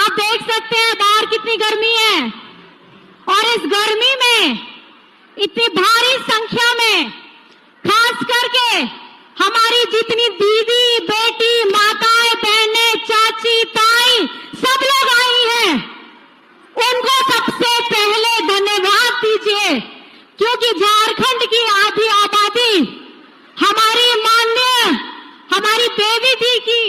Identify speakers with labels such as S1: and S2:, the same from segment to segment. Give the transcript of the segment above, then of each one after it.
S1: आप देख सकते हैं बाहर कितनी गर्मी है और इस गर्मी में इतनी भारी संख्या में खास करके हमारी जितनी दीदी, बेटी, माताएं, बहनें, चाची, ताई सब लोग आई हैं, उनको सबसे पहले धन्यवाद दीजिए, क्योंकि झारखंड की आधी आबादी हमारी माननीय हमारी देवी जी की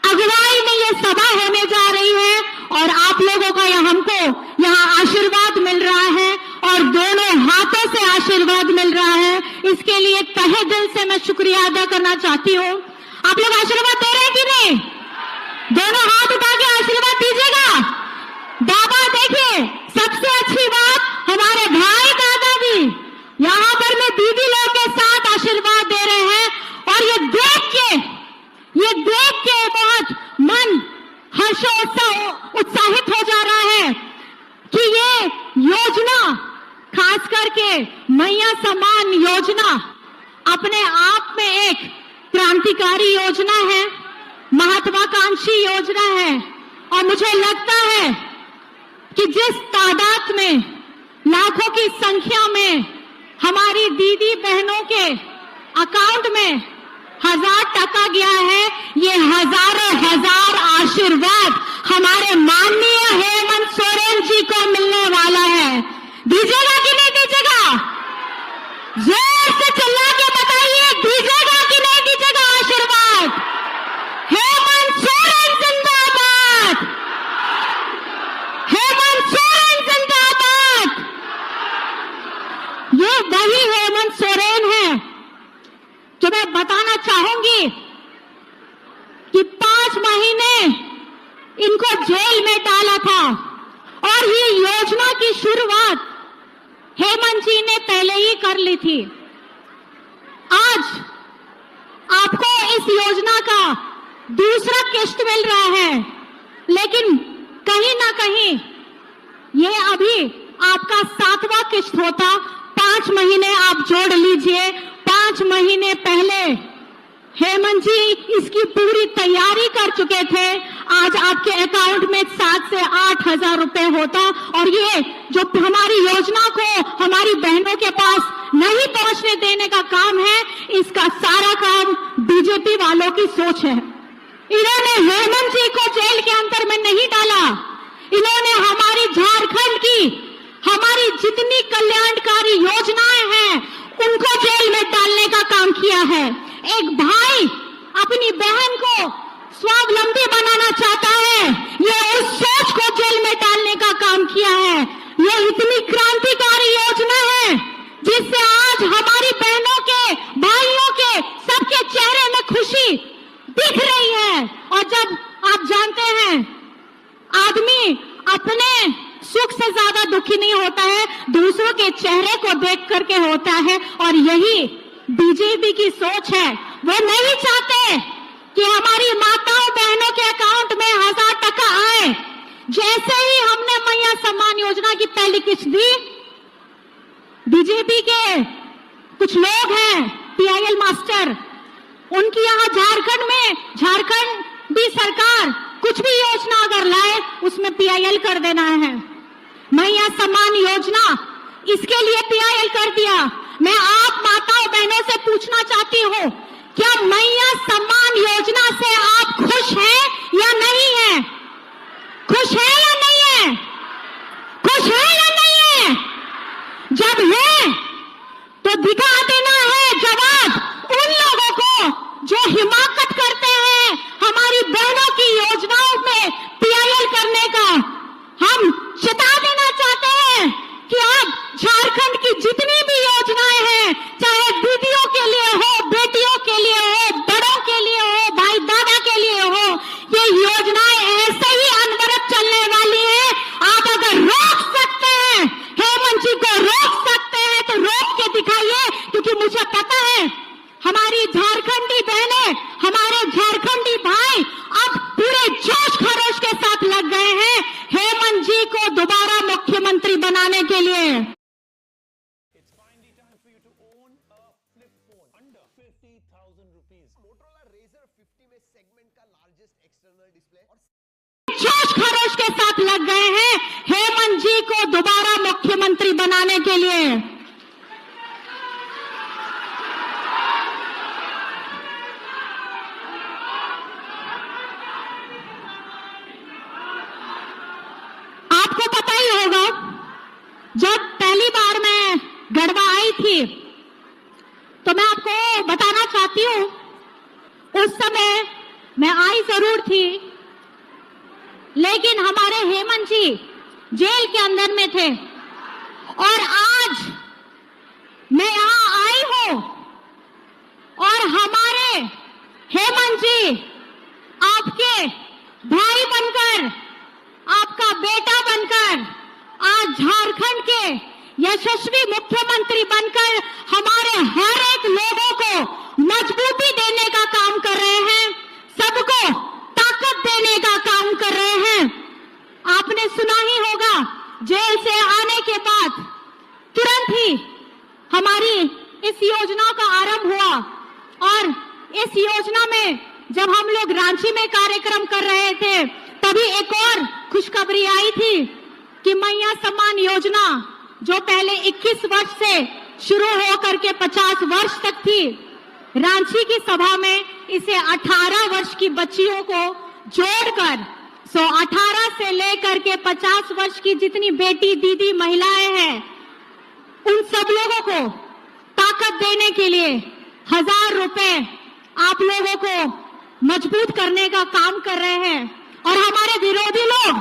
S1: अगुवाई में ये सभा होने जा रही है और आप लोगों का हमको यहाँ आशीर्वाद मिल रहा है और दोनों हाथों से आशीर्वाद मिल रहा है। इसके लिए तहे दिल से मैं शुक्रिया अदा करना चाहती हूँ। आप लोग आशीर्वाद दे रहे हैं कि नहीं? दोनों हाथ उठा के आशीर्वाद दीजिएगा। बाबा देखिए, सबसे अच्छी बात हमारे भाई दादा भी यहाँ पर में दीदी लोग के साथ आशीर्वाद दे रहे हैं और ये देख के बहुत मन उत्साहित हो जा रहा है कि ये योजना, खास करके मैया सम्मान योजना, अपने आप में एक क्रांतिकारी योजना है, महत्वाकांक्षी योजना है। और मुझे लगता है कि जिस तादाद में, लाखों की संख्या में हमारी दीदी बहनों के अकाउंट में 1000 टका गया है, ये हजारों हजार आशीर्वाद हमारे माननीय हेमंत सोरेन जी को मिलने वाला है। दीजिएगा कि नहीं दीजिएगा? जोर से चिल्ला के बताइए, दीजिएगा कि नहीं दीजिएगा आशीर्वाद? हेमंत सोरेन जिंदाबाद, हेमंत सोरेन जिंदाबाद। ये वही हेमंत सोरेन है जो मैं बताना चाहूंगी कि 5 महीने इनको जेल में डाला था और ये योजना की शुरुआत हेमंत जी ने पहले ही कर ली थी। आज आपको इस योजना का दूसरा किस्त मिल रहा है, लेकिन कहीं ना कहीं ये अभी आपका 7वां किस्त होता। 5 महीने आप जोड़ लीजिए। 5 महीने पहले हेमंत जी इसकी पूरी तैयारी कर चुके थे। आज आपके अकाउंट में 7 से 8 हजार रुपए होता और ये जो हमारी योजना को हमारी बहनों के पास नहीं पहुंचने देने का काम है, इसका सारा काम बीजेपी वालों की सोच है। इन्होंने हेमंत जी को जेल के अंदर में नहीं डाला, इन्होंने हमारी झारखंड की हमारी जितनी कल्याणकारी योजनाएं हैं उनको जेल में डालने का काम किया है। एक भाई अपनी बहन को स्वावलंबी बनाना चाहता है, ये उस सोच को जेल में डालने का काम किया है। ये इतनी क्रांतिकारी योजना है जिससे आज हमारी बहनों के, भाइयों के, सबके चेहरे में खुशी दिख रही है। और जब आप जानते हैं आदमी अपने सुख से ज्यादा दुखी नहीं होता है, दूसरों के चेहरे को देख करके होता है। और यही बीजेपी की सोच है। वो नहीं चाहते कि हमारी माताओं बहनों के अकाउंट में 1000 टका आए। जैसे ही हमने मैया सम्मान योजना की पहली किस्त दी, बीजेपी के कुछ लोग हैं, पीआईएल मास्टर, उनकी यहाँ झारखंड भी सरकार कुछ भी योजना अगर लाए उसमें पीआईएल कर देना है। मैया सम्मान योजना, इसके लिए पीआईएल कर दिया। मैं आप माताओं बहनों से पूछना चाहती हूँ, क्या मैया सम्मान योजना से आप खुश हैं या नहीं है? खुश है या नहीं है? खुश है या नहीं है? जब है तो दिखा देना है जवाब उन लोगों को जो हिमाकत करते हैं हमारी बहनों की योजनाओं में पीआईएल करने का। हम चेता देना चाहते हैं कि अब झारखंड की जितनी भी योजनाएं हैं, चाहे दीदियों के लिए हो, बेटियों के लिए हो, बड़ों के लिए हो, भाई दादा के लिए हो, ये योजनाएं ऐसे ही अनवरत चलने वाली है। आप अगर रोक सकते हैं, हेमंत जी को रोक सकते हैं तो रोक के दिखाइए, क्योंकि मुझे पता है हमारी झारखंडी बहनें, हमारे झारखंडी भाई अब पूरे जोश खरोश के साथ लग गए हैं हेमंत जी को दोबारा मुख्यमंत्री बनाने के लिए। जोश खरोश हाथ लग गए हैं हेमंत जी को दोबारा मुख्यमंत्री बनाने के लिए। आपको पता ही होगा, जब पहली बार मैं गढ़वा आई थी तो मैं आपको बताना चाहती हूं, उस समय मैं आई जरूर थी, लेकिन हमारे हेमंत जी जेल के अंदर में थे। और आज मैं यहां आई हूं और हमारे हेमंत जी आपके भाई बनकर, आपका बेटा बनकर आज झारखंड के यशस्वी मुख्यमंत्री बनकर हमारे हर एक लोगों को मजबूती देने का काम कर रहे हैं, सबको ताकत देने का काम कर रहे हैं। आपने सुना ही होगा, जेल से आने के बाद तुरंत ही हमारी इस योजना का आरंभ हुआ और इस योजना में जब हम लोग रांची में कार्यक्रम कर रहे थे तभी एक और खुशखबरी आई थी कि मैया सम्मान योजना जो पहले 21 वर्ष से शुरू होकर के 50 वर्ष तक थी, रांची की सभा में इसे 18 वर्ष की बच्चियों को जोड़कर 18 से लेकर के 50 वर्ष की जितनी बेटी दीदी महिलाएं हैं उन सब लोगों को ताकत देने के लिए 1000 रुपए आप लोगों को मजबूत करने का काम कर रहे हैं। और हमारे विरोधी लोग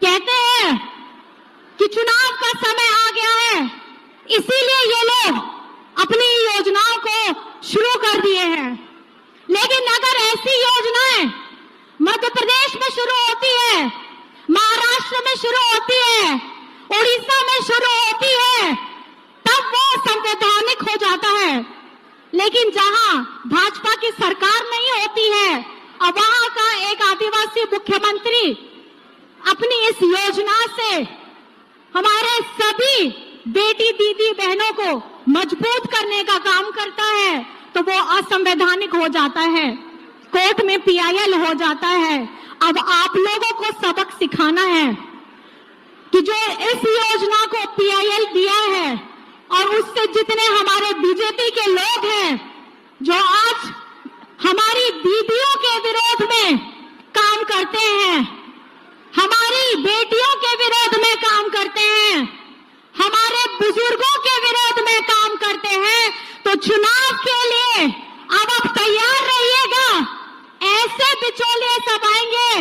S1: कहते हैं कि चुनाव का समय आ गया है, इसीलिए ये लोग अपनी योजनाओं को शुरू कर दिए हैं। लेकिन अगर ऐसी योजनाएं मध्य प्रदेश में शुरू होती है, महाराष्ट्र में शुरू होती है, उड़ीसा में शुरू होती है, तब वो संवैधानिक हो जाता है। लेकिन जहां भाजपा की सरकार नहीं होती है, अब वहां का एक आदिवासी मुख्यमंत्री अपनी इस योजना से हमारे सभी बेटी दीदी बहनों को मजबूत करने का काम करता है, तो वो असंवैधानिक हो जाता है, कोर्ट में पीआईएल हो जाता है। अब आप लोगों को सबक सिखाना है कि जो इस योजना को पीआईएल दिया है और उससे जितने हमारे बीजेपी के लोग हैं जो आज हमारी दीदियों के विरोध में काम करते हैं, हमारी बेटियों के विरोध में काम करते हैं, हमारे बुजुर्गों के विरोध में काम करते हैं, तो चुनाव के लिए अब आप तैयार रहिएगा। ऐसे बिचौलिए सब आएंगे,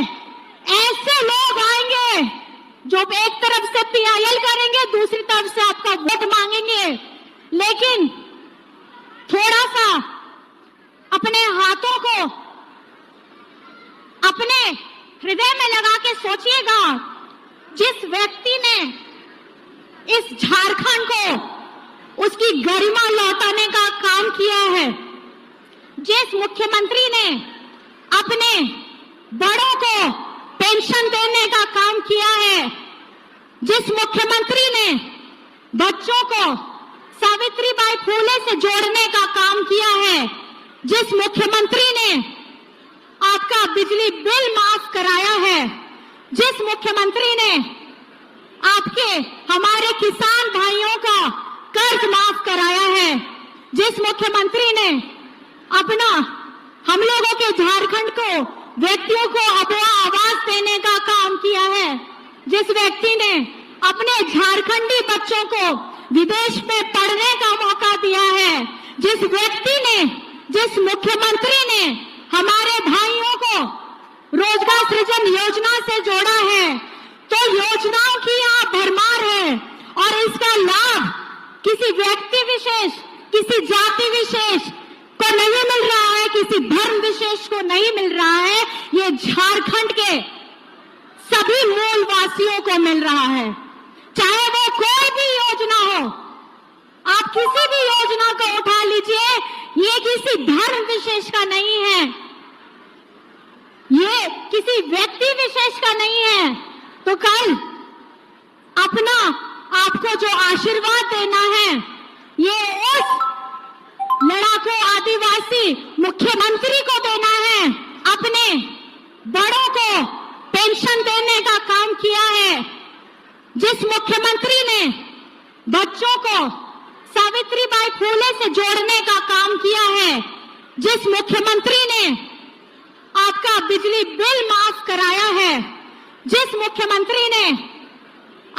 S1: ऐसे लोग आएंगे जो एक तरफ से पीआईएल करेंगे, दूसरी तरफ से आपका वोट मांगेंगे। लेकिन थोड़ा सा अपने हाथों को अपने हृदय में लगा के सोचिएगा, जिस व्यक्ति ने इस झारखंड को उसकी गरिमा लौटाने का काम किया है, जिस मुख्यमंत्री ने अपने बड़ों को पेंशन देने का काम किया है, जिस मुख्यमंत्री ने बच्चों को सावित्रीबाई फुले से जोड़ने का काम किया है, जिस मुख्यमंत्री ने आपका बिजली बिल माफ कराया है, जिस मुख्यमंत्री ने आपके हमारे किसान भाइयों का कर्ज माफ कराया है, जिस मुख्यमंत्री ने अपना हम लोगों के झारखंड को व्यक्तियों को अपना आवाज देने का काम किया है, जिस व्यक्ति ने अपने झारखंडी बच्चों को विदेश में पढ़ने का मौका दिया है, जिस व्यक्ति ने, जिस मुख्यमंत्री ने हमारे भाइयों को रोजगार सृजन योजना से जोड़ा है, तो योजनाओं की यहाँ भरमार है और इसका लाभ किसी व्यक्ति विशेष, किसी जाति विशेष को नहीं मिल रहा है, किसी धर्म विशेष को नहीं मिल रहा है, ये झारखंड के सभी मूलवासियों को मिल रहा है। चाहे वो कोई भी योजना हो, आप किसी भी योजना को उठा लीजिए, ये किसी धर्म विशेष का नहीं है, ये किसी व्यक्ति विशेष का नहीं है। तो कल अपना आपको जो आशीर्वाद देना है, ये उस लड़ाकू आदिवासी मुख्यमंत्री को देना है, अपने बड़ों को पेंशन देने का काम है, जिस मुख्यमंत्री ने बच्चों को सावित्रीबाई फुले से जोड़ने का काम किया है, जिस मुख्यमंत्री ने आपका बिजली बिल माफ कराया है, जिस मुख्यमंत्री ने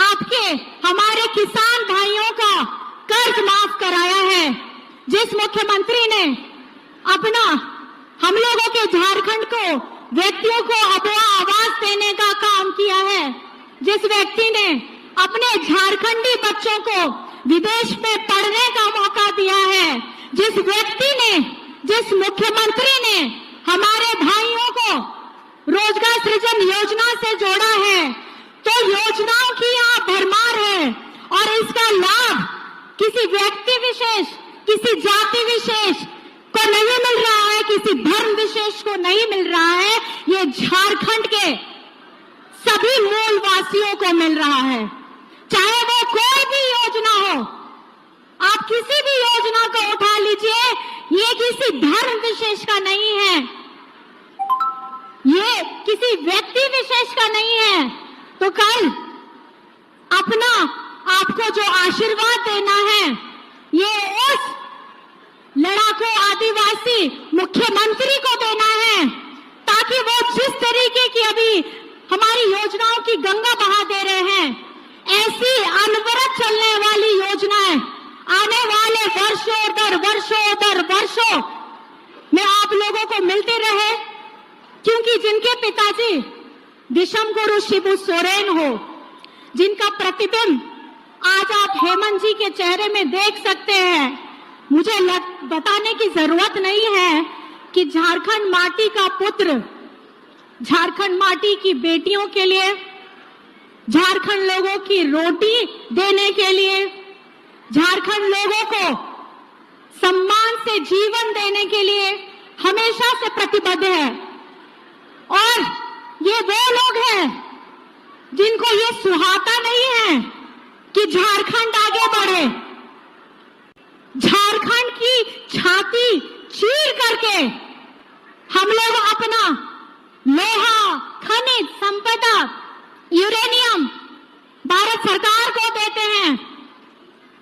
S1: आपके हमारे किसान भाइयों का कर्ज माफ कराया है, जिस मुख्यमंत्री ने अपना हम लोगों के झारखंड को व्यक्तियों को अपना आवाज देने का काम किया है, जिस व्यक्ति ने अपने झारखंडी बच्चों को विदेश में पढ़ने का मौका दिया है, जिस व्यक्ति ने, जिस मुख्यमंत्री ने हमारे भाइयों को रोजगार सृजन योजना से जोड़ा है, तो योजनाओं की यहाँ भरमार है और इसका लाभ किसी व्यक्ति विशेष, किसी जाति विशेष को नहीं मिल रहा है, किसी धर्म विशेष को नहीं मिल रहा है, ये झारखंड के सभी मूलवासियों को मिल रहा है। चाहे वो कोई भी योजना हो, आप किसी भी योजना को उठा लीजिए, ये किसी धर्म विशेष का नहीं है, ये किसी व्यक्ति विशेष का नहीं है। तो कल अपना आपको जो आशीर्वाद देना है, ये उस लड़ाकू आदिवासी मुख्यमंत्री को देना है, ताकि वो जिस तरीके की अभी हमारी योजनाओं की गंगा बहा दे रहे हैं, ऐसी अनवरत चलने वाली योजनाएं आने वाले वर्षों में आप लोगों को मिलते रहे, क्योंकि जिनके पिताजी विषम गुरु शिबू सोरेन हो, जिनका प्रतिबिंब आज आप हेमंत जी के चेहरे में देख सकते हैं। मुझे बताने की जरूरत नहीं है कि झारखंड माटी का पुत्र, झारखंड माटी की बेटियों के लिए, झारखंड लोगों की रोटी देने के लिए, झारखंड लोगों को सम्मान से जीवन देने के लिए हमेशा से प्रतिबद्ध है। और ये वो लोग हैं जिनको ये सुहाता नहीं है कि झारखंड आगे बढ़े, झारखंड की छाती चीर करके हम लोग अपना लोहा, खनिज संपदा, यूरेनियम भारत सरकार को देते हैं,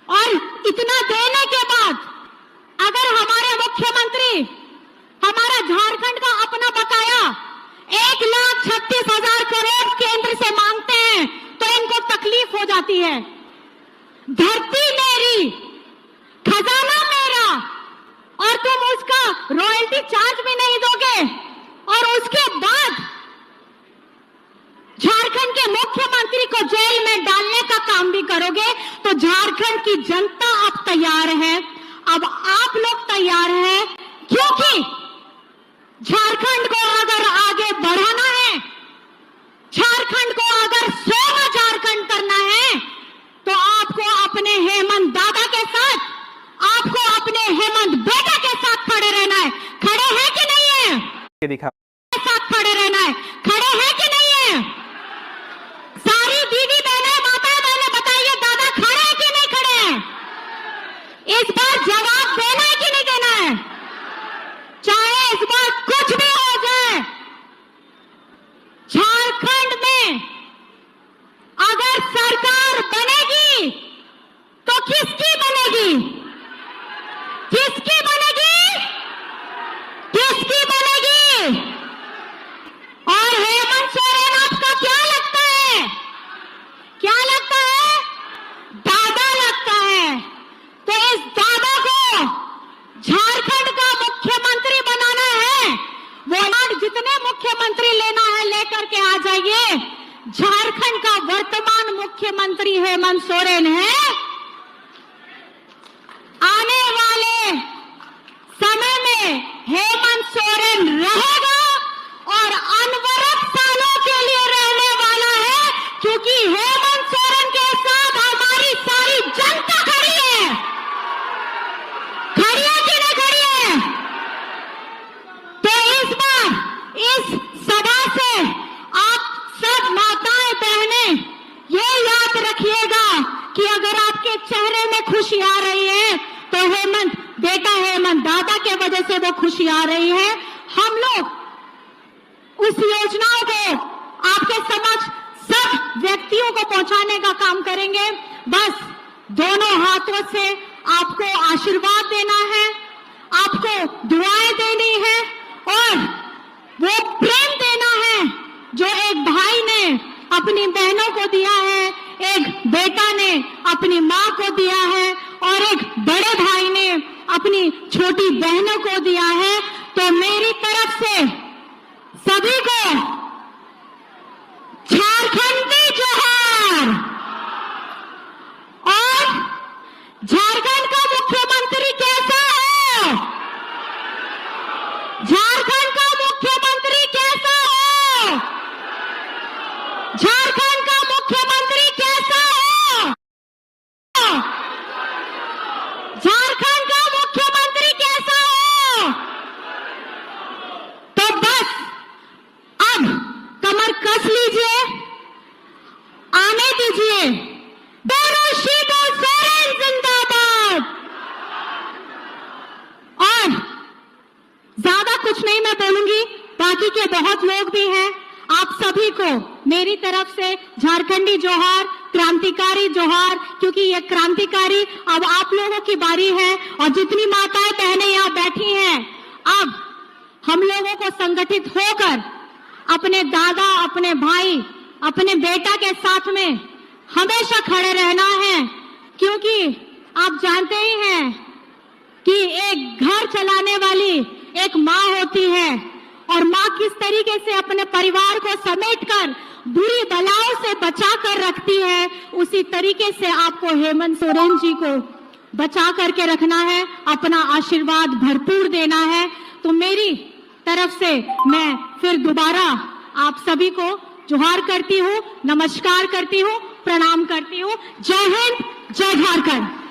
S1: और इतना देने के बाद अगर हमारे मुख्यमंत्री हमारा झारखंड का अपना बकाया 1,36,000 करोड़ केंद्र से मांगते हैं, तो इनको तकलीफ हो जाती है। धरती मेरी, खजाना मेरा, और तुम उसका रॉयल्टी चार्ज भी नहीं दोगे, और उसके बाद झारखंड के मुख्यमंत्री को जेल में डालने का काम भी करोगे। तो झारखंड की जनता अब तैयार है, अब आप लोग तैयार हैं, क्योंकि झारखंड को अगर आगे बढ़ाना है, झारखंड को अगर 16 झारखंड करना है, तो आपको अपने हेमंत दादा के साथ, आपको अपने हेमंत बेटा के साथ खड़े रहना है। खड़े हैं कि नहीं है?
S2: ये दिखा
S1: साथ खड़े रहना है। खड़े हैं कि नहीं है? सारी दीदी बहनें, माता बहनें, बताइए दादा खड़े हैं कि नहीं खड़े हैं? इस बार जवाब देना है कि नहीं देना है? चाहे इस बार कुछ भी हो जाए, झारखंड में अगर सरकार बनेगी तो किसकी बनेगी? किसकी बनेगी? किसकी बनेगी? और हेमंत सोरेन आपका क्या लगता है? क्या लगता है? दादा लगता है। तो इस दादा को झारखंड का मुख्यमंत्री बनाना है। वो जितने मुख्यमंत्री लेना है लेकर के आ जाइए। झारखंड का वर्तमान मुख्यमंत्री हेमंत सोरेन है। आने वाले समय में हेमंत सोरेन रहेगा और अनवरत सालों के लिए रहने वाला है, क्योंकि हेमंत सोरेन के साथ हमारी सारी जनता खड़ी है। खड़ी है कि नहीं खड़ी है? तो इस बार इस सभा से आप सब माताएं बहनें ये याद रखिएगा कि अगर आपके चेहरे में खुशी आ रही है तो हेमंत बेटा, हेमंत दादा के वजह से वो खुशी आ रही है। हम लोग उस योजनाओं को आपके समझ सब व्यक्तियों को पहुंचाने का काम करेंगे। बस दोनों हाथों से आपको आशीर्वाद देना है, आपको दुआएं देनी है और वो प्रेम देना है जो एक भाई ने अपनी बहनों को दिया है, एक बेटा ने अपनी माँ को दिया है और एक बड़े भाई ने अपनी छोटी बहनों को दिया है। तो मेरी तरफ से सभी को झारखंडी जोहार। और झारखंड का मुख्यमंत्री कैसा है? झारखंड का मुख्यमंत्री कैसा है? झारखंड का मुख्यमंत्री कैसा है? झारखंड का मुख्यमंत्री कैसा है? तो बस अब कमर कस लीजिए, आने दीजिए। शिबू सोरेन जिंदाबाद। और ज्यादा कुछ नहीं मैं बोलूंगी, बाकी के बहुत लोग भी हैं। आप सभी को मेरी तरफ से झारखंडी जोहार, क्रांतिकारी जोहार, क्योंकि ये क्रांतिकारी अब आप लोगों की बारी है। और जितनी माताएं बहनें यहाँ बैठी हैं, अब हम लोगों को संगठित होकर अपने दादा, अपने भाई, अपने बेटा के साथ में हमेशा खड़े रहना है। क्योंकि आप जानते ही हैं कि एक घर चलाने वाली एक माँ होती है और माँ किस तरीके से अपने परिवार को समेटकर बुरी बलाओं से बचा कर रखती है, उसी तरीके से आपको हेमंत सोरेन जी को बचा करके रखना है, अपना आशीर्वाद भरपूर देना है। तो मेरी तरफ से मैं फिर दोबारा आप सभी को जोहार करती हूँ, नमस्कार करती हूँ, प्रणाम करती हूँ। जय हिंद, जय झारखंड।